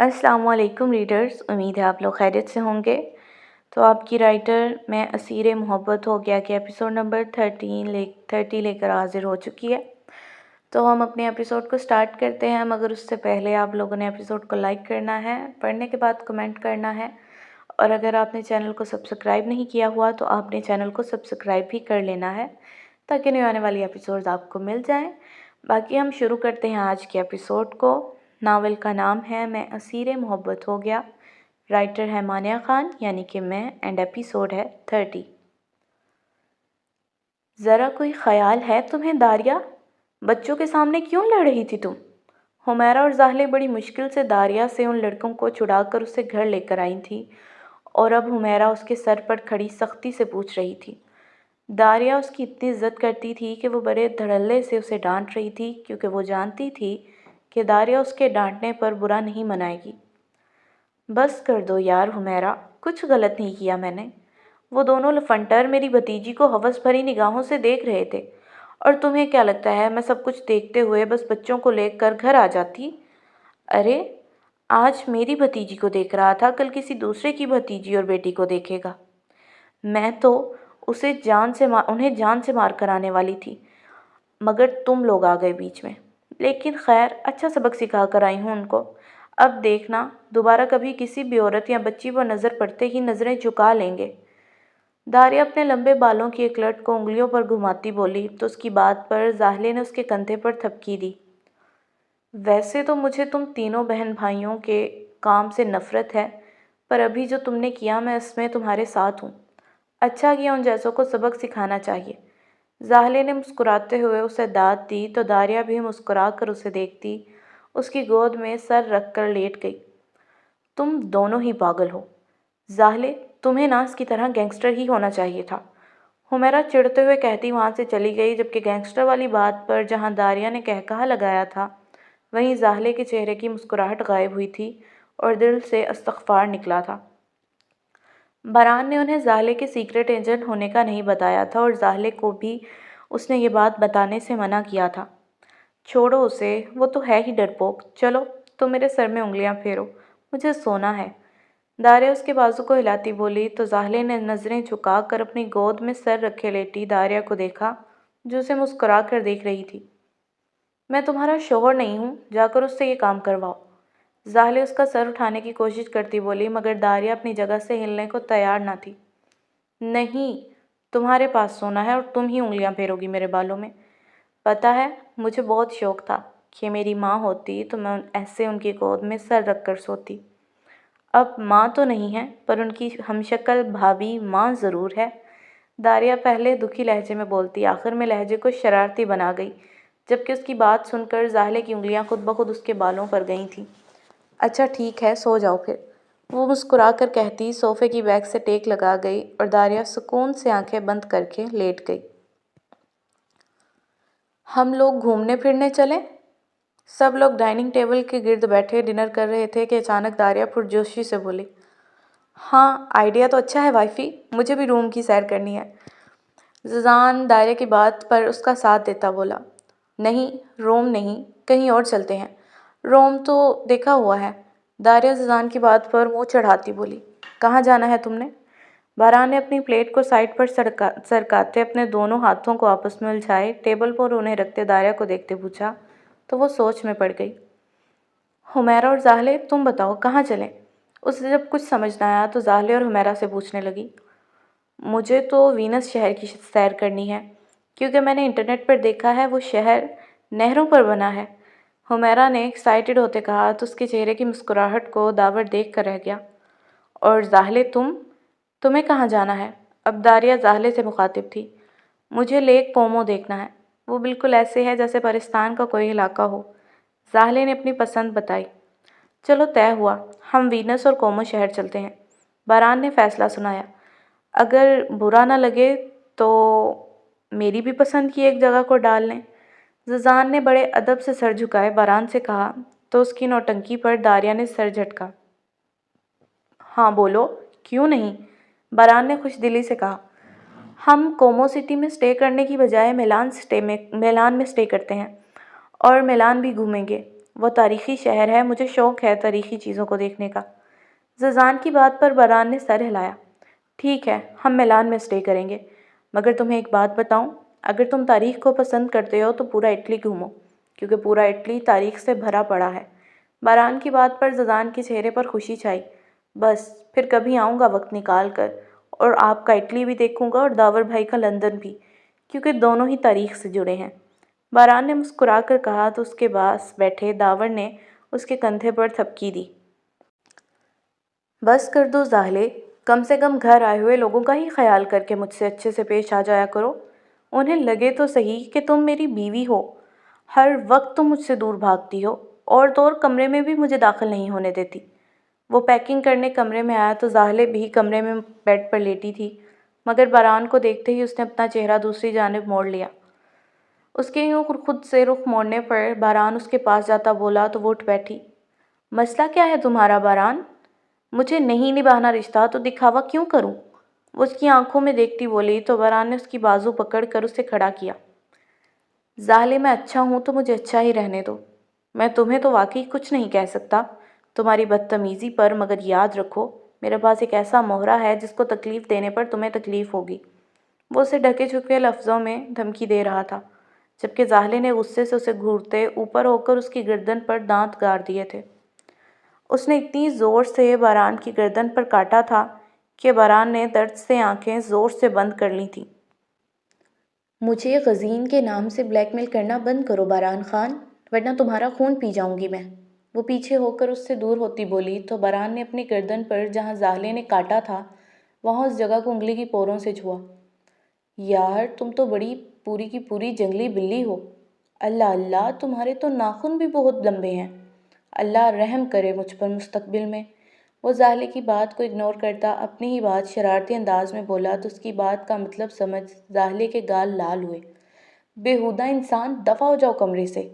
अस्सलाम वालेकुम रीडर्स, उम्मीद है आप लोग खैरियत से होंगे। तो आपकी राइटर मैं असीर मोहब्बत हो गया कि एपिसोड नंबर 30 लेकर हाजिर हो चुकी है। तो हम अपने एपिसोड को स्टार्ट करते हैं, मगर उससे पहले आप लोगों ने एपिसोड को लाइक करना है, पढ़ने के बाद कमेंट करना है, और अगर आपने चैनल को सब्सक्राइब नहीं किया हुआ तो आपने चैनल को सब्सक्राइब भी कर लेना है ताकि नए आने वाली एपिसोड्स आपको मिल जाएं। बाकी हम शुरू करते हैं आज के एपिसोड को। नावल का नाम है मैं असीर मोहब्बत हो गया, राइटर है मानिया खान यानी कि मैं, एंड एपिसोड है 30। ज़रा कोई ख्याल है तुम्हें दारिया, बच्चों के सामने क्यों लड़ रही थी तुम? हुमैरा और ज़ाहले बड़ी मुश्किल से दारिया से उन लड़कों को छुड़ाकर उसे घर लेकर आई थी, और अब हुमैरा उसके सर पर खड़ी सख्ती से पूछ रही थी। दारिया उसकी इतनी इज्जत करती थी कि वो बड़े धड़ल्ले से उसे डांट रही थी, क्योंकि वो जानती थी कि दारिया उसके डांटने पर बुरा नहीं मनाएगी। बस कर दो यार हुमैरा, कुछ गलत नहीं किया मैंने। वो दोनों लफंटर मेरी भतीजी को हवस भरी निगाहों से देख रहे थे, और तुम्हें क्या लगता है मैं सब कुछ देखते हुए बस बच्चों को लेकर घर आ जाती? अरे, आज मेरी भतीजी को देख रहा था, कल किसी दूसरे की भतीजी और बेटी को देखेगा। मैं तो उन्हें जान से मार कर आने वाली थी, मगर तुम लोग आ गए बीच में। लेकिन खैर, अच्छा सबक सिखा कर आई हूँ उनको। अब देखना, दोबारा कभी किसी भी औरत या बच्ची पर नज़र पड़ते ही नज़रें झुका लेंगे। दारिया अपने लंबे बालों की एक लट को उंगलियों पर घुमाती बोली, तो उसकी बात पर ज़ाहले ने उसके कंधे पर थपकी दी। वैसे तो मुझे तुम तीनों बहन भाइयों के काम से नफ़रत है, पर अभी जो तुमने किया मैं इसमें तुम्हारे साथ हूँ। अच्छा किया, उन जैसों को सबक सिखाना चाहिए। ज़ाहले ने मुस्कुराते हुए उसे दाद दी, तो दारिया भी मुस्कुरा कर उसे देखती उसकी गोद में सर रख कर लेट गई। तुम दोनों ही पागल हो ज़ाहले, तुम्हें नास की तरह गैंगस्टर ही होना चाहिए था, हुमैरा चिढ़ते हुए कहती वहाँ से चली गई। जबकि गैंगस्टर वाली बात पर जहाँ दारिया ने कहकहा लगाया था, वहीं ज़ाहले के चेहरे की मुस्कुराहट गायब हुई थी और दिल से इस्तग़फ़ार निकला था। बरान ने उन्हें ज़ाहले के सीक्रेट एजेंट होने का नहीं बताया था, और ज़ाहले को भी उसने ये बात बताने से मना किया था। छोड़ो उसे, वो तो है ही डरपोक। चलो तो मेरे सर में उंगलियां फेरो, मुझे सोना है। दारिया उसके बाजू को हिलाती बोली, तो ज़ाहले ने नज़रें झुकाकर अपनी गोद में सर रखे लेटी दारिया को देखा, जो उसे मुस्कुरा कर देख रही थी। मैं तुम्हारा शौहर नहीं हूँ, जाकर उससे ये काम करवाओ। ज़ाहले उसका सर उठाने की कोशिश करती बोली, मगर दारिया अपनी जगह से हिलने को तैयार न थी। नहीं, तुम्हारे पास सोना है और तुम ही उंगलियां फेरोगी मेरे बालों में। पता है, मुझे बहुत शौक था कि मेरी माँ होती तो मैं ऐसे उनकी गोद में सर रख कर सोती। अब माँ तो नहीं है, पर उनकी हमशक्ल भाभी माँ ज़रूर है। दारिया पहले दुखी लहजे में बोलती, आखिर में लहजे को शरारती बना गई, जबकि उसकी बात सुनकर ज़ाहले की उंगलियां खुद ब खुद उसके बालों पर गई थीं। अच्छा ठीक है, सो जाओ फिर, वो मुस्कुरा कर कहती सोफ़े की बैग से टेक लगा गई, और दारिया सुकून से आंखें बंद करके लेट गई। हम लोग घूमने फिरने चलें? सब लोग डाइनिंग टेबल के गिर्द बैठे डिनर कर रहे थे कि अचानक दारिया पुरजोशी से बोली, हाँ आइडिया तो अच्छा है वाइफी, मुझे भी रूम की सैर करनी है। ज़िज़ान दारिया की बात पर उसका साथ देता बोला, नहीं रोम नहीं, कहीं और चलते हैं, रोम तो देखा हुआ है। दारिया ज़िज़ान की बात पर मुंह चढ़ाती बोली, कहाँ जाना है तुमने? बारान ने अपनी प्लेट को साइड पर सरकाते अपने दोनों हाथों को आपस में उलझाए टेबल पर उन्हें रखते दारिया को देखते पूछा, तो वो सोच में पड़ गई। हुमैरा और ज़ाहले, तुम बताओ कहाँ चलें? उसे जब कुछ समझ न आया तो ज़ाहले और हुमैरा से पूछने लगी। मुझे तो वीनस शहर की सैर करनी है, क्योंकि मैंने इंटरनेट पर देखा है वो शहर नहरों पर बना है। हुमैरा ने एक्साइटेड होते कहा, तो उसके चेहरे की मुस्कुराहट को दावर देख कर रह गया। और ज़ाहले तुम्हें कहाँ जाना है? अब दारिया ज़ाहले से मुखातिब थी। मुझे लेक कोमो देखना है, वो बिल्कुल ऐसे है जैसे पाकिस्तान का कोई इलाका हो। ज़ाहले ने अपनी पसंद बताई। चलो तय हुआ, हम वीनस और कोमो शहर चलते हैं, बारान ने फैसला सुनाया। अगर बुरा ना लगे तो मेरी भी पसंद की एक जगह को डाल लें। ज़िज़ान ने बड़े अदब से सर झुकाए बारान से कहा, तो उसकी नौटंकी पर दारिया ने सर झटका। हाँ बोलो, क्यों नहीं? बारान ने खुश दिली से कहा। हम कोमो सिटी में स्टे करने की बजाय मिलान में स्टे करते हैं, और मिलान भी घूमेंगे। وہ تاریخی شہر ہے، مجھے شوق ہے تاریخی چیزوں کو دیکھنے کا۔ زیزان کی بات پر باران نے سر ہلایا۔ ٹھیک ہے، ہم میلان میں اسٹے کریں گے، مگر تمہیں ایک بات بتاؤں، اگر تم تاریخ کو پسند کرتے ہو تو پورا اٹلی گھومو، کیونکہ پورا اٹلی تاریخ سے بھرا پڑا ہے۔ باران کی بات پر زیزان کے چہرے پر خوشی چھائی۔ بس، پھر کبھی آؤں گا وقت نکال کر، اور آپ کا اٹلی بھی دیکھوں گا اور داور بھائی کا لندن بھی، کیونکہ دونوں ہی تاریخ سے جڑے ہیں۔ باران نے مسکرا کر کہا تو اس کے پاس بیٹھے داور نے اس کے کندھے پر تھپکی دی۔ بس کر دو زاہلے، کم سے کم گھر آئے ہوئے لوگوں کا ہی خیال کر کے مجھ سے اچھے سے پیش آ جایا کرو۔ انہیں لگے تو صحیح کہ تم میری بیوی ہو۔ ہر وقت تم مجھ سے دور بھاگتی ہو، اور تو اور کمرے میں بھی مجھے داخل نہیں ہونے دیتی۔ وہ پیکنگ کرنے کمرے میں آیا تو زاہلے بھی کمرے میں بیڈ پر لیٹی تھی، مگر باران کو دیکھتے ہی اس نے اپنا چہرہ دوسری جانب موڑ لیا۔ اس کے یوں خود سے رخ موڑنے پر باران اس کے پاس جاتا بولا تو وہ اٹھ بیٹھی۔ مسئلہ کیا ہے تمہارا باران؟ مجھے نہیں نبھانا رشتہ تو دکھاوا کیوں کروں؟ وہ اس کی آنکھوں میں دیکھتی بولی تو باران نے اس کی بازو پکڑ کر اسے کھڑا کیا۔ زاہلے، میں اچھا ہوں تو مجھے اچھا ہی رہنے دو۔ میں تمہیں تو واقعی کچھ نہیں کہہ سکتا تمہاری بدتمیزی پر، مگر یاد رکھو میرے پاس ایک ایسا مہرہ ہے جس کو تکلیف دینے پر تمہیں تکلیف ہوگی۔ وہ اسے ڈھکے چھپے لفظوں میں دھمکی دے رہا تھا، جبکہ زاہلے نے غصے سے اسے گھورتے اوپر ہو کر اس کی گردن پر دانت گاڑ دیے تھے۔ اس نے اتنی زور سے باران کی گردن پر کاٹا تھا کہ باران نے درد سے آنکھیں زور سے بند کر لی تھیں۔ مجھے غزین کے نام سے بلیک میل کرنا بند کرو باران خان، ورنہ تمہارا خون پی جاؤں گی میں۔ وہ پیچھے ہو کر اس سے دور ہوتی بولی تو باران نے اپنی گردن پر جہاں زاہلے نے کاٹا تھا وہاں اس جگہ کو انگلی کی پوروں سے چھوا۔ یار، تم تو بڑی پوری کی پوری جنگلی بلی ہو۔ اللہ اللہ، تمہارے تو ناخن بھی بہت لمبے ہیں۔ اللہ رحم کرے مجھ پر مستقبل میں۔ وہ زاہلے کی بات کو اگنور کرتا اپنی ہی بات شرارتی انداز میں بولا تو اس کی بات کا مطلب سمجھ زاہلے کے گال لال ہوئے۔ بےہودہ انسان، دفع ہو جاؤ کمرے سے۔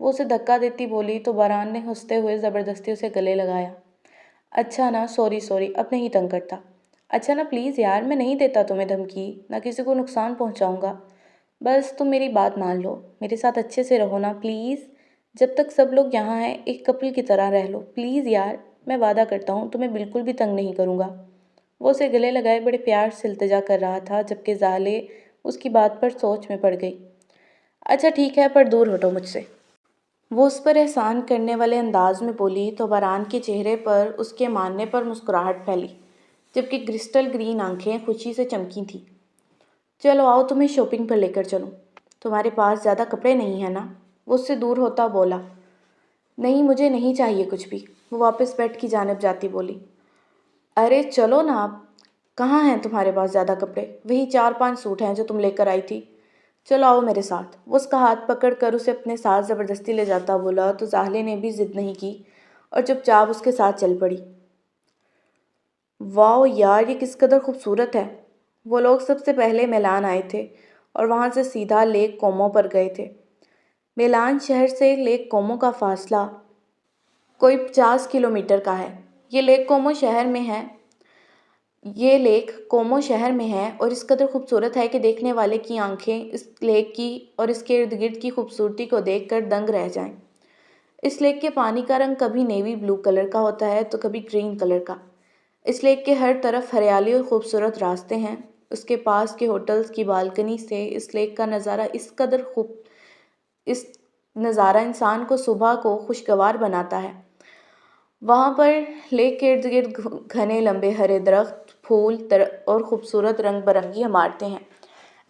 وہ اسے دھکا دیتی بولی تو باران نے ہنستے ہوئے زبردستی اسے گلے لگایا۔ اچھا نا، سوری، اب نہیں تنگ کرتا۔ اچھا نا پلیز یار، میں نہیں دیتا تمہیں دھمکی، نہ کسی کو نقصان پہنچاؤں گا۔ بس تم میری بات مان لو، میرے ساتھ اچھے سے رہو نا پلیز۔ جب تک سب لوگ یہاں ہیں ایک کپل کی طرح رہ لو پلیز یار، میں وعدہ کرتا ہوں تمہیں بالکل بھی تنگ نہیں کروں گا۔ وہ اسے گلے لگائے بڑے پیار سے التجا کر رہا تھا، جبکہ زاہلے اس کی بات پر سوچ میں پڑ گئی۔ اچھا ٹھیک ہے، پر دور ہٹو مجھ سے۔ وہ اس پر احسان کرنے والے انداز میں بولی تو باران کے چہرے پر اس کے ماننے پر مسکراہٹ پھیلی، جبکہ کرسٹل گرین آنکھیں خوشی سے چمکی تھیں۔ چلو آؤ، تمہیں شاپنگ پر لے کر چلوں۔ تمہارے پاس زیادہ کپڑے نہیں ہیں نا؟ وہ اس سے دور ہوتا بولا۔ نہیں، مجھے نہیں چاہیے کچھ بھی، وہ واپس بیڈ کی جانب جاتی بولی۔ ارے چلو نا آپ، کہاں ہیں تمہارے پاس زیادہ کپڑے؟ وہی 4-5 سوٹ ہیں جو تم لے کر آئی تھی۔ چلو آؤ میرے ساتھ۔ وہ اس کا ہاتھ پکڑ کر اسے اپنے ساتھ زبردستی لے جاتا بولا تو زاہلے نے بھی ضد نہیں کی اور چپ چاپ اس کے ساتھ چل پڑی۔ واو یار، یہ کس قدر خوبصورت ہے۔ وہ لوگ سب سے پہلے میلان آئے تھے اور وہاں سے سیدھا لیک کومو پر گئے تھے۔ میلان شہر سے لیک کومو کا فاصلہ کوئی 50 کلومیٹر کا ہے۔ یہ لیک کومو شہر میں ہے اور اس قدر خوبصورت ہے کہ دیکھنے والے کی آنکھیں اس لیک کی اور اس کے ارد گرد کی خوبصورتی کو دیکھ کر دنگ رہ جائیں۔ اس لیک کے پانی کا رنگ کبھی نیوی بلو کلر کا ہوتا ہے تو کبھی گرین کلر کا۔ اس لیک کے ہر طرف ہریالی اور خوبصورت راستے ہیں۔ اس کے پاس کے ہوٹلز کی بالکنی سے اس لیک کا نظارہ اس نظارہ انسان کو صبح کو خوشگوار بناتا ہے۔ وہاں پر لیک کے ارد گرد گھنے لمبے ہرے درخت، پھول اور خوبصورت رنگ برنگی عمارتیں ہیں۔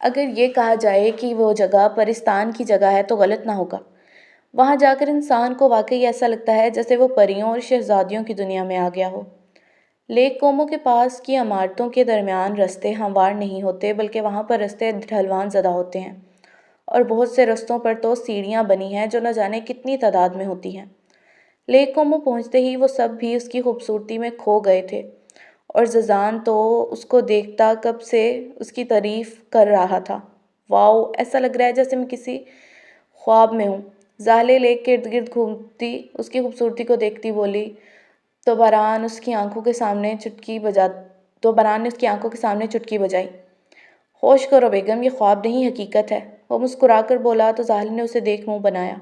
اگر یہ کہا جائے کہ وہ جگہ پرستان کی جگہ ہے تو غلط نہ ہوگا۔ وہاں جا کر انسان کو واقعی ایسا لگتا ہے جیسے وہ پریوں اور شہزادیوں کی دنیا میں آ گیا ہو۔ لیک کومو کے پاس کی عمارتوں کے درمیان رستے ہموار نہیں ہوتے، بلکہ وہاں پر رستے ڈھلوان زدہ ہوتے ہیں، اور بہت سے رستوں پر تو سیڑھیاں بنی ہیں جو نہ جانے کتنی تعداد میں ہوتی ہیں۔ لیک کومو پہنچتے ہی وہ سب بھی اس کی خوبصورتی میں کھو گئے تھے، اور زیزان تو اس کو دیکھتا کب سے اس کی تعریف کر رہا تھا۔ واو، ایسا لگ رہا ہے جیسے میں کسی خواب میں ہوں۔ زاہلے لیک کے ارد گرد گھومتی اس کی خوبصورتی کو دیکھتی بولی تو باران نے اس کی آنکھوں کے سامنے چٹکی بجائی۔ ہوش کرو بیگم، یہ خواب نہیں حقیقت ہے۔ وہ مسکرا کر بولا تو زاہلے نے اسے دیکھ منہ بنایا۔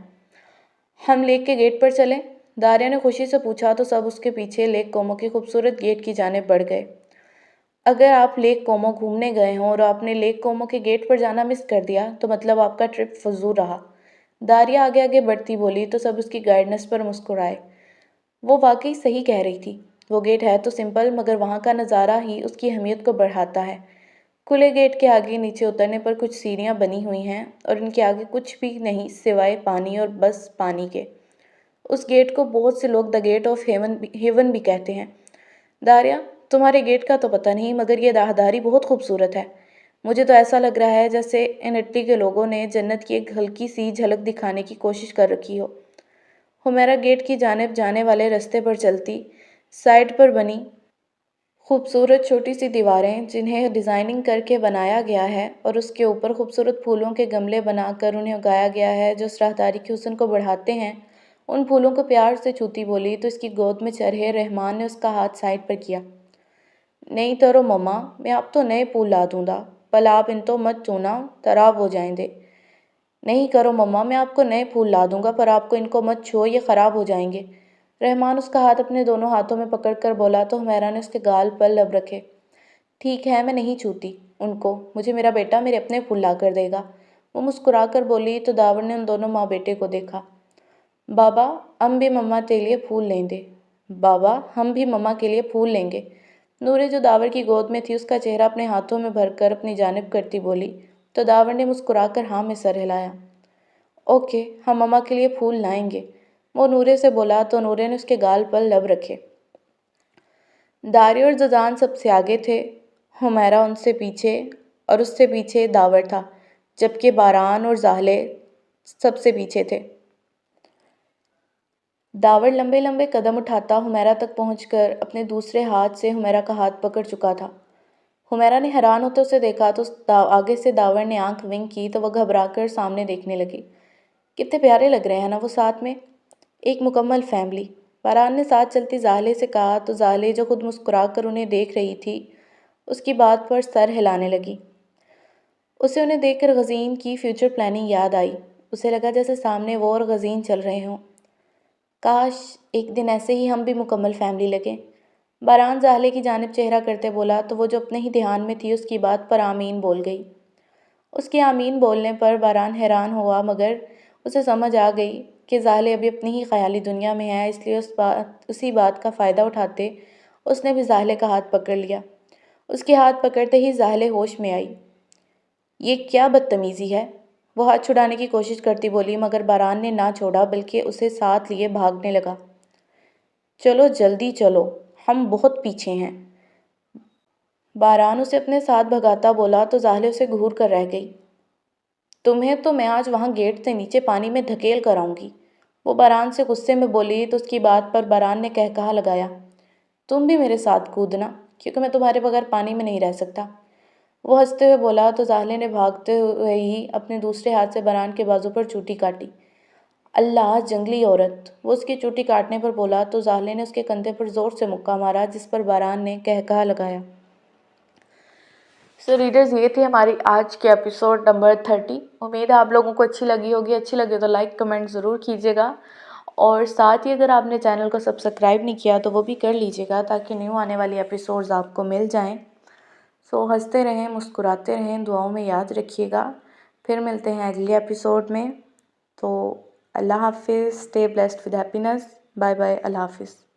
हम लेक के गेट पर चलें? दारिया ने खुशी से पूछा तो सब उसके पीछे लेक कोमो के खूबसूरत गेट की जानिब बढ़ गए। अगर आप लेक कोमो घूमने गए हों और आपने लेक कोमो के गेट पर जाना मिस कर दिया तो मतलब आपका ट्रिप फजूल रहा। दारिया आगे आगे बढ़ती बोली तो सब उसकी गाइडनेस पर मुस्कुराए। वो वाकई सही कह रही थी। वो गेट है तो सिंपल, मगर वहाँ का नज़ारा ही उसकी अहमियत को बढ़ाता है। खुले गेट के आगे नीचे उतरने पर कुछ सीढ़ियाँ बनी हुई हैं और इनके आगे कुछ भी नहीं सिवाय पानी और बस पानी के। उस गेट को बहुत से लोग द गेट ऑफ हेवन भी कहते हैं। दारिया, तुम्हारे गेट का तो पता नहीं, मगर ये राहदारी बहुत खूबसूरत है। मुझे तो ऐसा लग रहा है जैसे इन इटली के लोगों ने जन्नत की एक हल्की सी झलक दिखाने की कोशिश कर रखी हो। हुमैरा गेट की जानिब जाने वाले रास्ते पर चलती। साइड पर बनी खूबसूरत छोटी सी दीवारें जिन्हें डिज़ाइनिंग करके बनाया गया है और उसके ऊपर खूबसूरत फूलों के गमले बनाकर उन्हें उगाया गया है जो इस राहदारी की हुस्न को बढ़ाते हैं। उन फूलों को प्यार से छूती बोली तो इसकी गोद में चढ़े रहमान ने उसका हाथ साइड पर किया। नहीं तरो मम्मा, मैं आप तो नए फूल ला दूँगा, पल आप इन तो मत छूना, खराब हो जाएंगे। नहीं करो मम्मा, मैं आपको नए फूल ला दूंगा, पर आपको इनको मत छुओ, ये ख़राब हो जाएंगे। रहमान उसका हाथ अपने दोनों हाथों में पकड़कर बोला तो हुमैरा ने उसके गाल पर लब रखे। ठीक है, मैं नहीं छूती उनको, मुझे मेरा बेटा मेरे अपने फूल ला कर देगा। वो मुस्कुरा कर बोली तो दावर ने उन दोनों माँ बेटे को देखा। बाबा, हम भी मम्मा के लिए फूल लेंगे। बाबा, हम भी मम्मा के लिए फूल लेंगे। नूरे जो दावर की गोद में थी उसका चेहरा अपने हाथों में भरकर अपनी जानिब करती बोली तो दावर ने मुस्कुराकर हाँ में सर हिलाया। ओके, हम मम्मा के लिए फूल लाएंगे, वो नूरे से बोला तो नूरे ने उसके गाल पर लब रखे। दारी और जजान सबसे आगे थे, हुमैरा उनसे पीछे और उससे पीछे दावर था, जबकि बारान और जाहले सबसे पीछे थे। दावर लंबे लंबे कदम उठाता हुमैरा तक पहुंचकर अपने दूसरे हाथ से हुमैरा का हाथ पकड़ चुका था। हुमैरा ने हैरान होते उसे देखा तो आगे से दावर ने आंख विंक की तो वह घबराकर सामने देखने लगी। कितने प्यारे लग रहे हैं ना वो साथ में, एक मुकम्मल फैमिली। बारान ने साथ चलती जाहले से कहा तो जाहले जो खुद मुस्कुरा कर उन्हें देख रही थी उसकी बात पर सर हिलाने लगी। उसे उन्हें देखकर गज़ीन की फ्यूचर प्लानिंग याद आई। उसे लगा जैसे सामने वो और गज़ीन चल रहे हों। काश एक दिन ऐसे ही हम भी मुकम्मल फैमिली लगे। बारान जाहले की जानिब चेहरा करते बोला तो वो जो अपने ही ध्यान में थी उसकी बात पर आमीन बोल गई। उसके आमीन बोलने पर बारान हैरान हुआ, मगर उसे समझ आ गई कि जाहले अभी अपनी ही ख्याली दुनिया में है, इसलिए उसी बात का फ़ायदा उठाते उसने भी जाहले का हाथ पकड़ लिया। उसके हाथ पकड़ते ही जाहले होश में आई। ये क्या बदतमीज़ी है, वो हाथ छुड़ाने की कोशिश करती बोली, मगर बारान ने ना छोड़ा बल्कि उसे साथ लिए भागने लगा। चलो जल्दी चलो, हम बहुत पीछे हैं। बारान उसे अपने साथ भगाता बोला तो जाहले उसे घूर कर रह गई। तुम्हें तो मैं आज वहाँ गेट से नीचे पानी में धकेल कर आऊँगी, वो बारान से गुस्से में बोली तो उसकी बात पर बारान ने कहकहा लगाया। तुम भी मेरे साथ कूदना, क्योंकि मैं तुम्हारे बगैर पानी में नहीं रह सकता। वो हंसते हुए बोला तो जाहले ने भागते हुए ही अपने दूसरे हाथ से बारान के बाजू पर चूटी काटी। अल्लाह, जंगली औरत, वो उसकी चूटी काटने पर बोला तो जाहले ने उसके कंधे पर जोर से मुक्का मारा, जिस पर बारान ने कहकहा लगाया। सो रीडर्स, ये थी हमारी आज के एपिसोड नंबर 30। उम्मीद है आप लोगों को अच्छी लगी होगी। अच्छी लगे तो लाइक कमेंट ज़रूर कीजिएगा, और साथ ही अगर आपने चैनल को सब्सक्राइब नहीं किया तो वो भी कर लीजिएगा ताकि न्यू आने वाली एपिसोड्स आपको मिल जाएं। सो हंसते रहें, मुस्कुराते रहें, दुआओं में याद रखिएगा। फिर मिलते हैं अगले एपिसोड में। तो अल्लाह हाफिज़, stay blessed with happiness. Bye bye, अल्लाह हाफिज़।